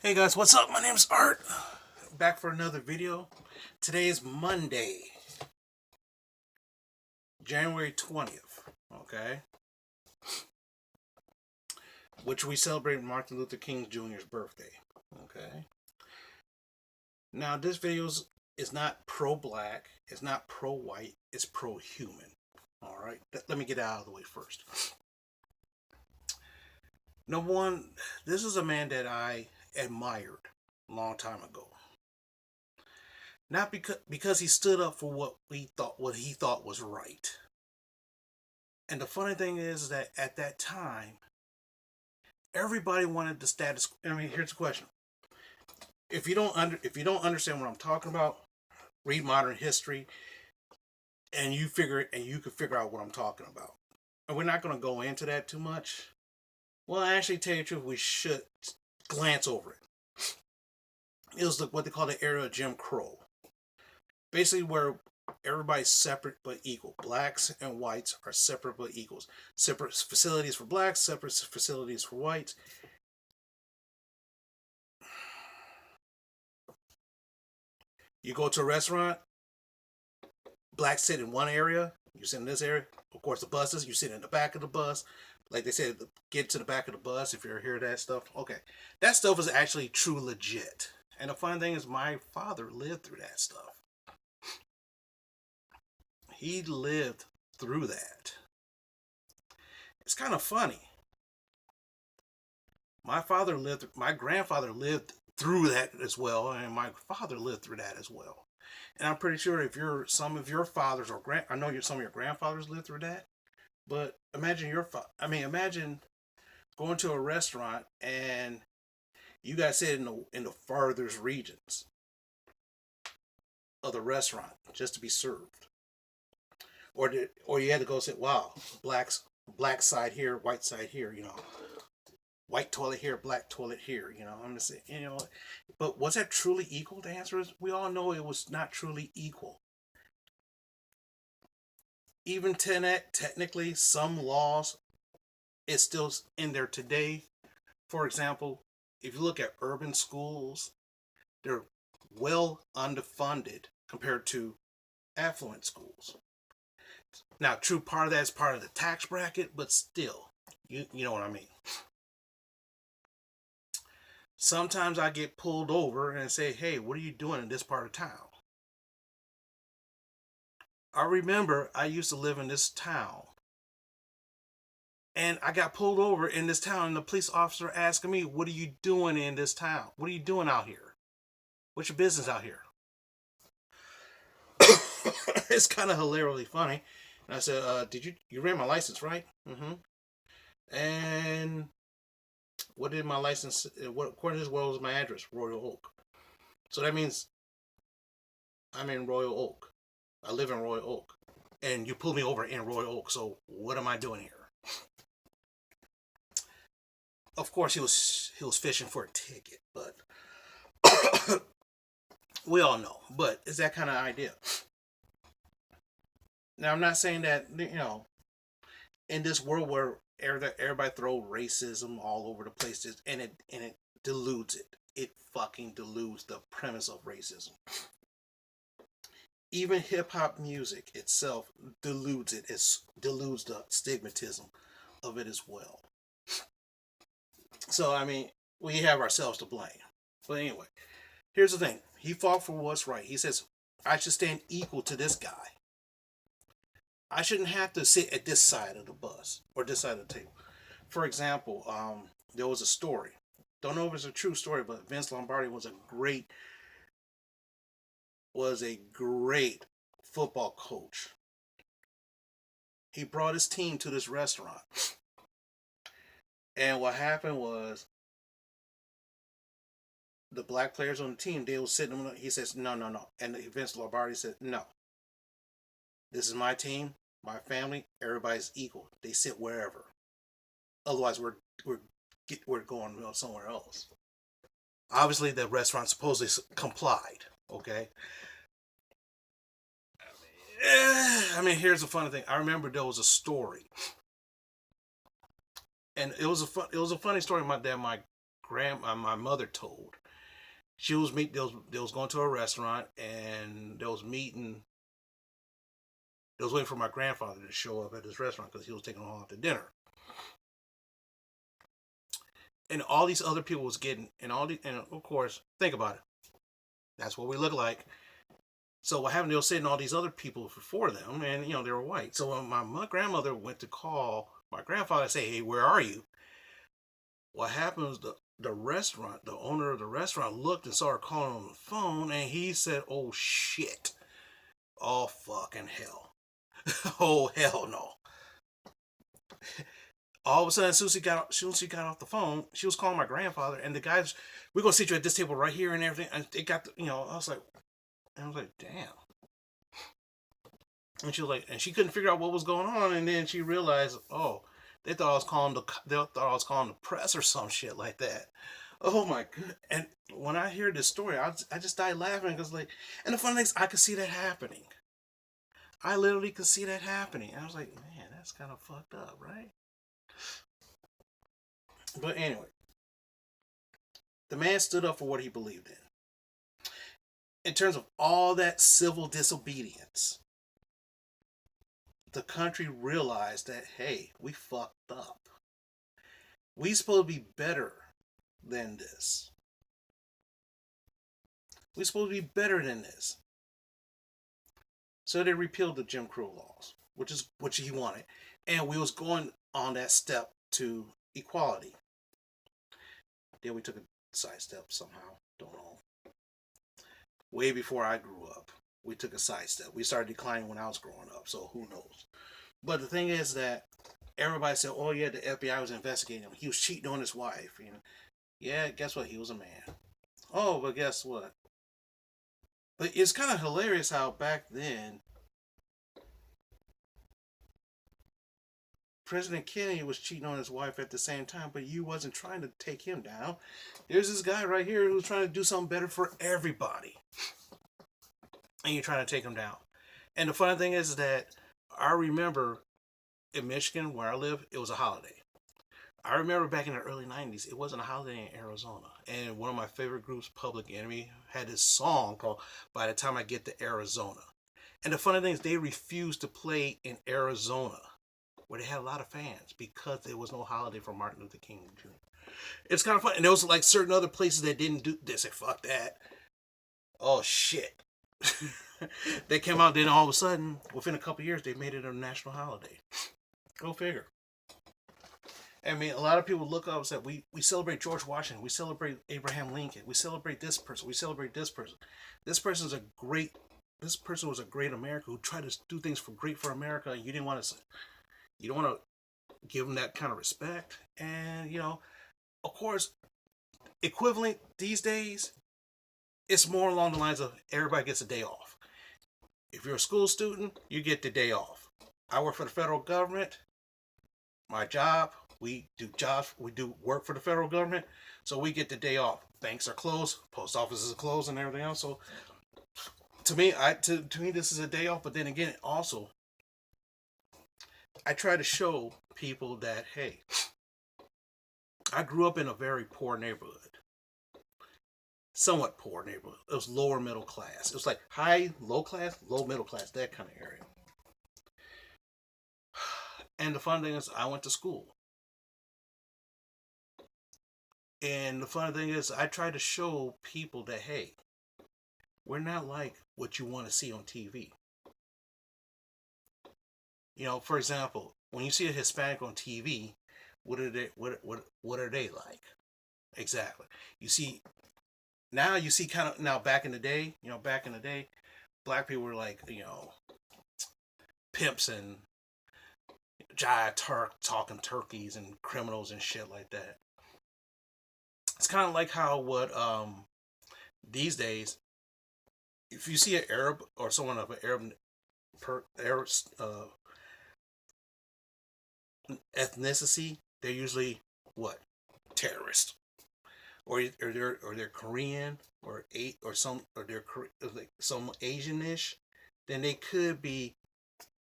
Hey guys, what's up? My name's Art. Back for another video. Today is Monday, January 20th, okay? Which we celebrate Martin Luther King Jr.'s birthday, okay? Now, this video is not pro-black, it's not pro-white, it's pro-human, all right? Let me get out of the way first. Number one, this is a man that I admired a long time ago. Not because he stood up for what he thought was right. And the funny thing is that at that time, everybody wanted the status. I mean, here's the question: if you don't understand what I'm talking about, read modern history, and you can figure out what I'm talking about. And we're not going to go into that too much. Well, actually, tell you the truth, we should glance over it. It was what they call the era of Jim Crow. Basically, where everybody's separate but equal. Blacks and whites are separate but equals. Separate facilities for blacks, separate facilities for whites. You go to a restaurant, blacks sit in one area, you sit in this area. Of course, the buses, you sit in the back of the bus. Like they said, get to the back of the bus if you're here, that stuff. Okay, that stuff is actually true legit. And the fun thing is my father lived through that stuff. He lived through that. It's kind of funny. My grandfather lived through that as well, and my father lived through that as well. And I'm pretty sure if some of your fathers or I know some of your grandfathers lived through that. But imagine imagine going to a restaurant and you guys sit in the farthest regions of the restaurant just to be served. Or you had to go say, wow, black side here, white side here, white toilet here, black toilet here, I'm just saying, but was that truly equal? The answer is we all know it was not truly equal. Even technically, some laws is still in there today. For example, if you look at urban schools, they're well underfunded compared to affluent schools. Now, true, part of that is part of the tax bracket, but still, you know what I mean. Sometimes I get pulled over and say, hey, what are you doing in this part of town? I remember I used to live in this town. And I got pulled over in this town, and the police officer asking me, what are you doing in this town? What are you doing out here? What's your business out here? It's kind of hilariously funny. And I said, you ran my license, right? Mm-hmm. And what did my license, according to this, what was my address? Royal Oak. So that means I'm in Royal Oak. I live in Royal Oak. And you pulled me over in Royal Oak, so what am I doing here? Of course, he was fishing for a ticket, but we all know. But it's that kind of idea. Now, I'm not saying that in this world where everybody throw racism all over the place, and it dilutes it. It fucking dilutes the premise of racism. Even hip hop music itself dilutes it. It dilutes the stigmatism of it as well. So I mean, we have ourselves to blame. But anyway, here's the thing. He fought for what's right. He says, I should stand equal to this guy. I shouldn't have to sit at this side of the bus or this side of the table. For example, there was a story. Don't know if it's a true story, but Vince Lombardi was a great football coach. He brought his team to this restaurant. And what happened was the black players on the team, they were sitting, he says, no. And Vince Lombardi said, no. This is my team, my family, everybody's equal. They sit wherever. Otherwise, we're going somewhere else. Obviously, the restaurant supposedly complied, okay? I mean, here's the funny thing. I remember there was a story. And it was a funny story that my my mother told. She was they was going to a restaurant, and they was meeting. They was waiting for my grandfather to show up at this restaurant because he was taking them home to dinner. And all these other people was getting, and of course, think about it. That's what we look like. So what happened? They were sitting all these other people before them, and they were white. So when my grandmother went to call my grandfather and say, "Hey, where are you?" What happened was the owner of the restaurant looked and saw her calling on the phone, and he said, "Oh shit, oh fucking hell, oh hell no." All of a sudden, as soon as she got off the phone, she was calling my grandfather, and the guys, "We're gonna sit you at this table right here and everything." And it got, I was like, damn. And she was like, and she couldn't figure out what was going on, and then she realized, oh, they thought I was calling the press or some shit like that. Oh my god! And when I hear this story, I just died laughing because and the funny thing is, I could see that happening. I literally could see that happening. And I was like, man, that's kind of fucked up, right? But anyway, the man stood up for what he believed in. In terms of all that civil disobedience, the country realized that, hey, we fucked up. We supposed to be better than this. We supposed to be better than this. So they repealed the Jim Crow laws, which he wanted, and we was going on that step to equality. Then we took a sidestep somehow. Don't know. Way before I grew up, we took a sidestep. We started declining when I was growing up, so who knows? But the thing is that everybody said, "Oh yeah, the FBI was investigating him. He was cheating on his wife." Yeah, guess what? He was a man. Oh, but guess what? But it's kind of hilarious how back then President Kennedy was cheating on his wife at the same time, but you wasn't trying to take him down. There's this guy right here who's trying to do something better for everybody, and you're trying to take him down. And the funny thing is that I remember in Michigan, where I live, it was a holiday. I remember back in the early 90s, it wasn't a holiday in Arizona. And one of my favorite groups, Public Enemy, had this song called By the Time I Get to Arizona. And the funny thing is, they refused to play in Arizona, where they had a lot of fans, because there was no holiday for Martin Luther King Jr. It's kind of fun. And there was like certain other places that didn't do this. They said, fuck that. Oh, shit. They came out, then all of a sudden, within a couple years, they made it a national holiday. Go figure. I mean, a lot of people look up and say, we celebrate George Washington, we celebrate Abraham Lincoln, we celebrate this person, we celebrate this person. This person was a great American who tried to do things great for America, and you don't want to give them that kind of respect. And of course, equivalent these days, it's more along the lines of everybody gets a day off. If you're a school student, you get the day off. I work for the federal government. My job, we do work for the federal government, so we get the day off. Banks are closed, post offices are closed, and everything else. So to me, this is a day off. But then again, also, I try to show people that, hey, I grew up in a very poor neighborhood, somewhat poor neighborhood. It was lower middle class. It was like low class, low middle class, that kind of area. And the fun thing is, I went to school. And the funny thing is, I try to show people that, hey, we're not like what you want to see on TV. For example, when you see a Hispanic on TV, what are they like? Exactly. You see kind of now back in the day, black people were like, pimps and giant talking turkeys and criminals and shit like that. It's kind of like how these days, if you see an Arab or someone of an Arab ethnicity, they're usually what? Terrorists, or they're Korean or they're like some Asianish. Then they could be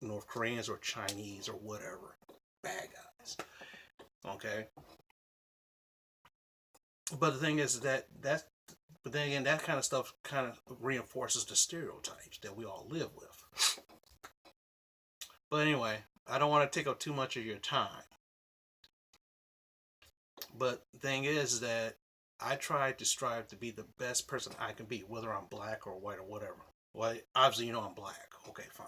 North Koreans or Chinese or whatever, bad guys. Okay. But the thing is but then again, that kind of stuff kind of reinforces the stereotypes that we all live with. But anyway, I don't want to take up too much of your time. But the thing is that I try to strive to be the best person I can be, whether I'm black or white or whatever. Well, obviously, I'm black. Okay, fine.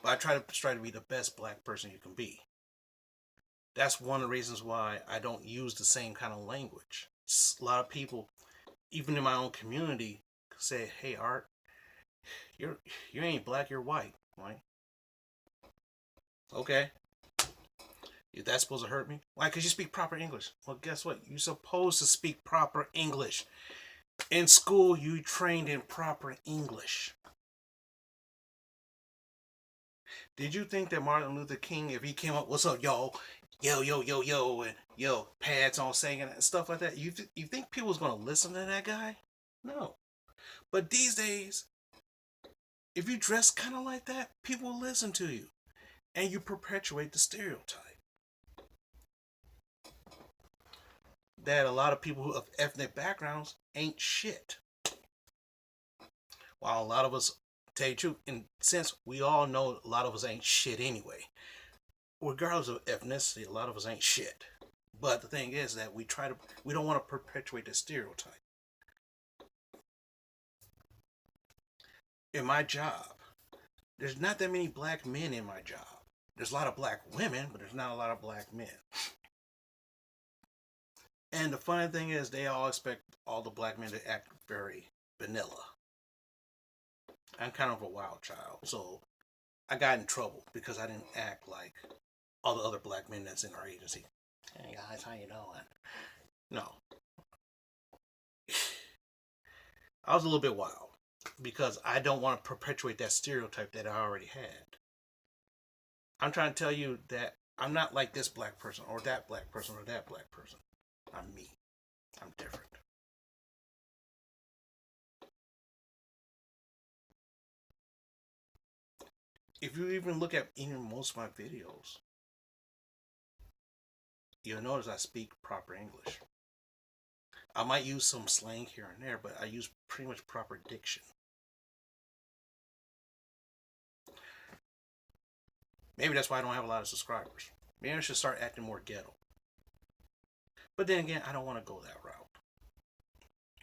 But I try to be the best black person you can be. That's one of the reasons why I don't use the same kind of language. A lot of people, even in my own community, say, "Hey, Art, you're you ain't black, you're white." Like, okay, is that supposed to hurt me? Why? Because you speak proper English. Well, guess what? You're supposed to speak proper English. In school, you trained in proper English. Did you think that Martin Luther King, if he came up, "What's up, yo, yo, yo, yo, yo," and yo, pads on singing and stuff like that, you think people was gonna listen to that guy? No. But these days, if you dress kind of like that, people will listen to you, and you perpetuate the stereotype that a lot of people of ethnic backgrounds ain't shit. While a lot of us, tell you the truth, in sense, we all know a lot of us ain't shit anyway. Regardless of ethnicity, a lot of us ain't shit. But the thing is that we don't want to perpetuate the stereotype. In my job, there's not that many black men in my job. There's a lot of black women, but there's not a lot of black men. And the funny thing is, they all expect all the black men to act very vanilla. I'm kind of a wild child, so I got in trouble because I didn't act like all the other black men that's in our agency. "Hey guys, how you doing?" No, I was a little bit wild because I don't want to perpetuate that stereotype that I already had. I'm trying to tell you that I'm not like this black person or that black person or that black person. I'm me. I'm different. If you even look at even most of my videos, you'll notice I speak proper English. I might use some slang here and there, but I use pretty much proper diction. Maybe that's why I don't have a lot of subscribers. Maybe I should start acting more ghetto. But then again, I don't want to go that route.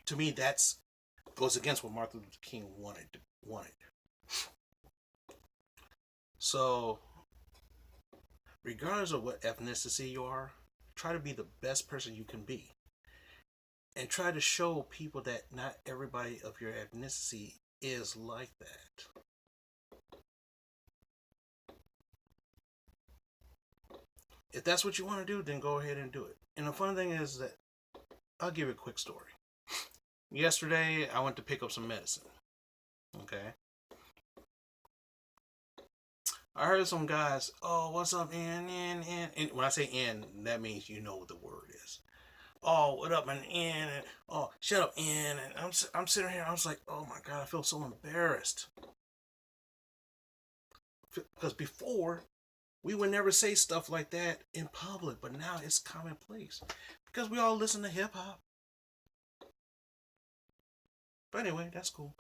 To me, that's goes against what Martin Luther King wanted. So, regardless of what ethnicity you are, try to be the best person you can be. And try to show people that not everybody of your ethnicity is like that. If that's what you want to do, then go ahead and do it. And the funny thing is that I'll give you a quick story. Yesterday, I went to pick up some medicine. Okay. I heard some guys, "Oh, what's up, N, N, N?" And when I say N, that means you know what the word is. "Oh, what up, man, N?" And, "Oh, shut up, N." And I'm sitting here, I was like, "Oh my God, I feel so embarrassed." Because before, we would never say stuff like that in public, but now it's commonplace. Because we all listen to hip hop. But anyway, that's cool.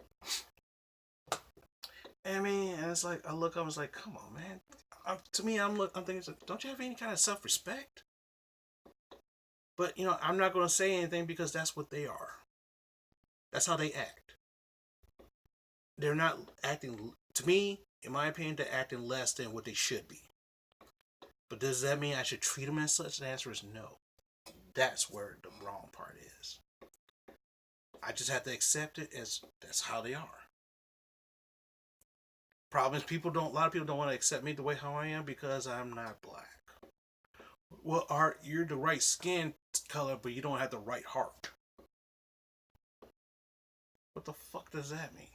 I mean, and it's like, I look up, I was like, come on, man. To me, I'm thinking, don't you have any kind of self respect? But, I'm not going to say anything because that's what they are. That's how they act. They're not acting, to me, in my opinion, they're acting less than what they should be. But does that mean I should treat them as such? The answer is no. That's where the wrong part is. I just have to accept it as that's how they are. Problem is, a lot of people don't want to accept me the way how I am because I'm not black. Well, Art, you're the right skin color, but you don't have the right heart. What the fuck does that mean?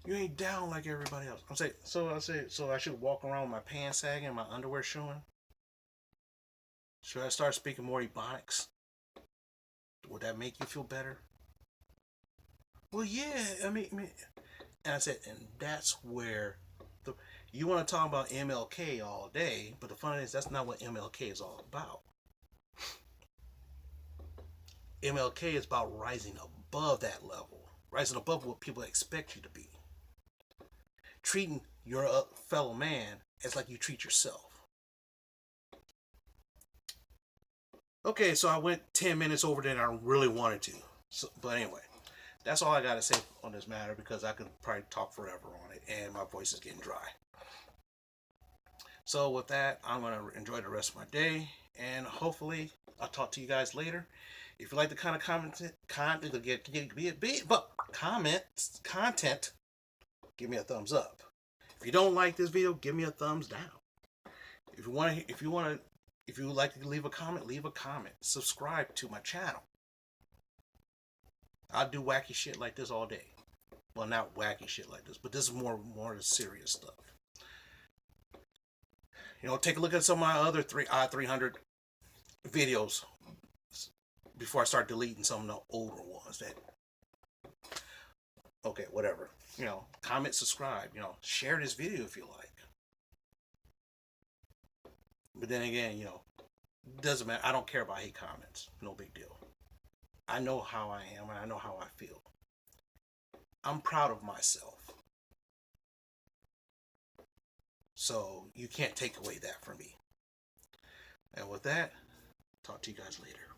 You ain't down like everybody else. So I should walk around with my pants sagging and my underwear showing? Should I start speaking more Ebonics? Would that make you feel better? Well, yeah, and I said, and that's where you want to talk about MLK all day, but the funny is that's not what MLK is all about. MLK is about rising above that level, rising above what people expect you to be, treating your fellow man as like you treat yourself. Okay, so I went 10 minutes over than I really wanted to. So, but anyway, that's all I got to say on this matter because I could probably talk forever on it and my voice is getting dry. So with that, I'm going to enjoy the rest of my day and hopefully I'll talk to you guys later. If you like the kind of content, give me a thumbs up. If you don't like this video, give me a thumbs down. If you would like to leave a comment, leave a comment. Subscribe to my channel. I do wacky shit like this all day. Well, not wacky shit like this, but this is more serious stuff. You know, take a look at some of my other 300 videos before I start deleting some of the older ones. Okay, whatever. You know, comment, subscribe. You know, share this video if you like. But then again, you know, doesn't matter. I don't care about hate comments. No big deal. I know how I am and I know how I feel. I'm proud of myself. So you can't take away that from me. And with that, talk to you guys later.